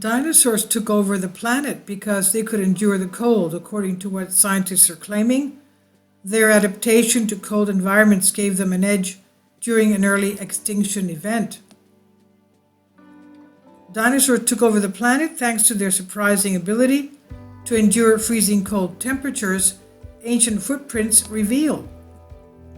Dinosaurs took over the planet because they could endure the cold, according to what scientists are claiming. Their adaptation to cold environments gave them an edge during an early extinction event. Dinosaurs took over the planet thanks to their surprising ability to endure freezing cold temperatures, ancient footprints reveal.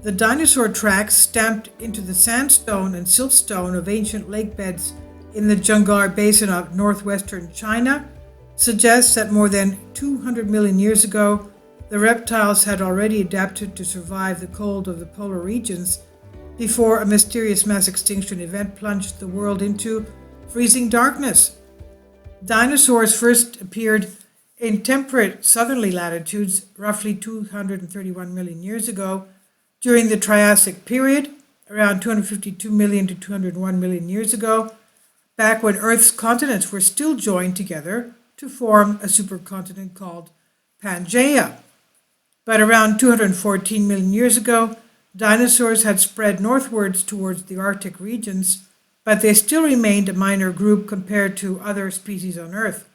The dinosaur tracks stamped into the sandstone and siltstone of ancient lake beds in the Jingle Basin of northwestern China suggests that more than 200 million years ago, the reptiles had already adapted to survive the cold of the polar regions before a mysterious mass extinction event plunged the world into freezing darkness. Dinosaurs first appeared in temperate southerly latitudes roughly 231 million years ago during the Triassic period, around 252 million to 201 million years ago, back when Earth's continents were still joined together to form a supercontinent called Pangaea. But around 214 million years ago, dinosaurs had spread northwards towards the Arctic regions, but they still remained a minor group compared to other species on Earth,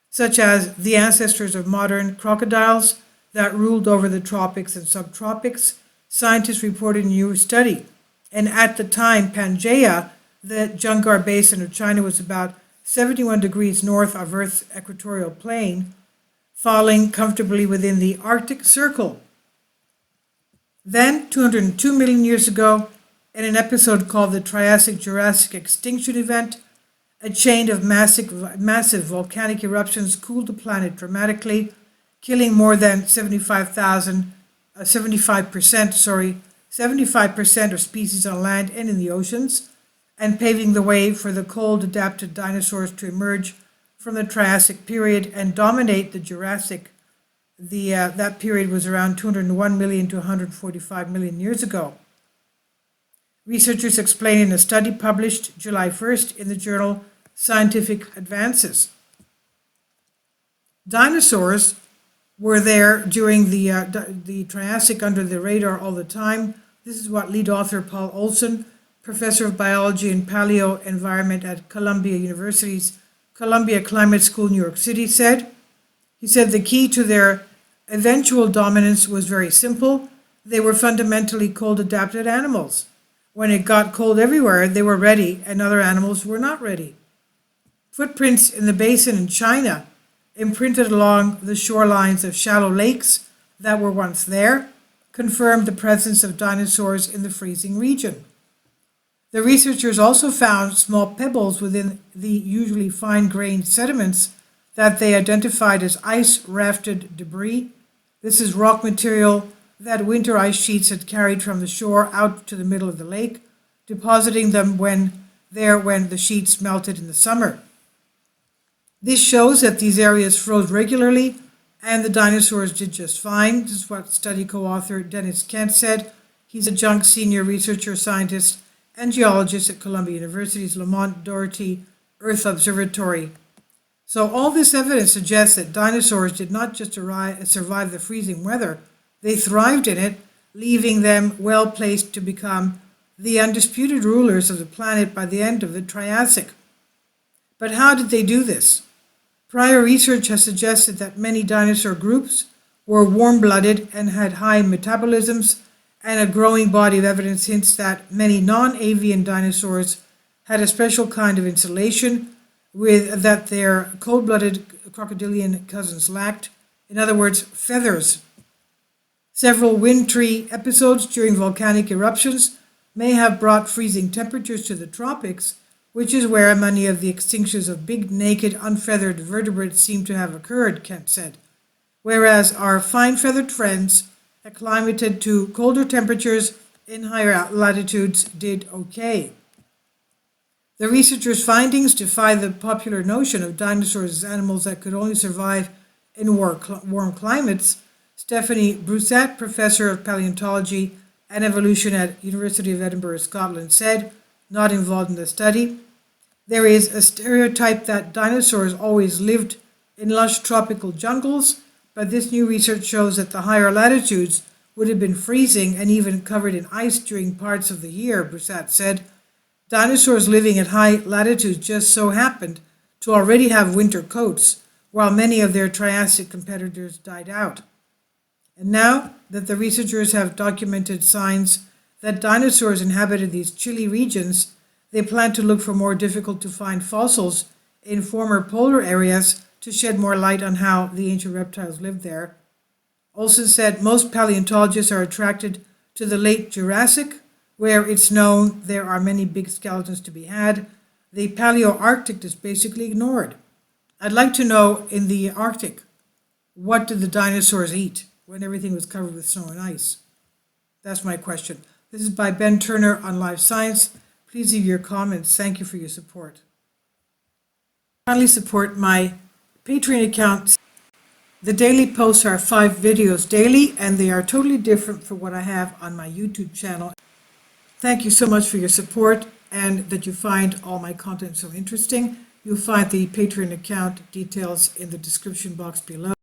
such as the ancestors of modern crocodiles that ruled over the tropics and subtropics, scientists reported in a new study. And at the time, Pangaea, the Jingle Basin of China, was about 71 degrees north of Earth's equatorial plane, falling comfortably within the Arctic Circle. Then, 202 million years ago, in an episode called the Triassic-Jurassic Extinction Event, a chain of massive volcanic eruptions cooled the planet dramatically, killing more than 75% of species on land and in the oceans, and paving the way for the cold-adapted dinosaurs to emerge from the Triassic period and dominate the Jurassic. That period was around 201 million to 145 million years ago. Researchers explain in a study published July 1st in the journal Scientific Advances. Dinosaurs were there during the Triassic under the radar all the time. This is what lead author Paul Olson, professor of biology and paleoenvironment at Columbia University's Columbia Climate School, New York City, said. He said the key to their eventual dominance was very simple. They were fundamentally cold-adapted animals. When it got cold everywhere, they were ready, and other animals were not ready. Footprints in the basin in China, imprinted along the shorelines of shallow lakes that were once there, confirmed the presence of dinosaurs in the freezing region. The researchers also found small pebbles within the usually fine-grained sediments that they identified as ice-rafted debris. This is rock material that winter ice sheets had carried from the shore out to the middle of the lake, depositing them when the sheets melted in the summer. This shows that these areas froze regularly and the dinosaurs did just fine. This is what study co-author Dennis Kent said. He's a adjunct senior researcher, scientist, and geologist at Columbia University's Lamont Doherty Earth Observatory. So all this evidence suggests that dinosaurs did not just survive the freezing weather, they thrived in it, leaving them well placed to become the undisputed rulers of the planet by the end of the Triassic. But how did they do this? Prior research has suggested that many dinosaur groups were warm-blooded and had high metabolisms, and a growing body of evidence hints that many non-avian dinosaurs had a special kind of insulation that their cold-blooded crocodilian cousins lacked. In other words, feathers. Several wintry episodes during volcanic eruptions may have brought freezing temperatures to the tropics, which is where many of the extinctions of big, naked, unfeathered vertebrates seem to have occurred, Kent said, whereas our fine-feathered friends, acclimated to colder temperatures in higher latitudes, did okay. The researchers' findings defy the popular notion of dinosaurs as animals that could only survive in warm climates. Stephanie Broussat, professor of paleontology and evolution at University of Edinburgh, Scotland, said, not involved in the study, there is a stereotype that dinosaurs always lived in lush tropical jungles, but this new research shows that the higher latitudes would have been freezing and even covered in ice during parts of the year, Broussat said. Dinosaurs living at high latitudes just so happened to already have winter coats, while many of their Triassic competitors died out. And now that the researchers have documented signs that dinosaurs inhabited these chilly regions, they plan to look for more difficult to find fossils in former polar areas to shed more light on how the ancient reptiles lived there. Olson said most paleontologists are attracted to the late Jurassic, where it's known there are many big skeletons to be had. The Paleoarctic is basically ignored. I'd like to know, in the Arctic, what did the dinosaurs eat when everything was covered with snow and ice? That's my question. This is by Ben Turner on Live Science. Please leave your comments. Thank you for your support. Kindly support my Patreon account. The daily posts are 5 videos daily, and they are totally different from what I have on my YouTube channel. Thank you so much for your support and that you find all my content so interesting. You'll find the Patreon account details in the description box below.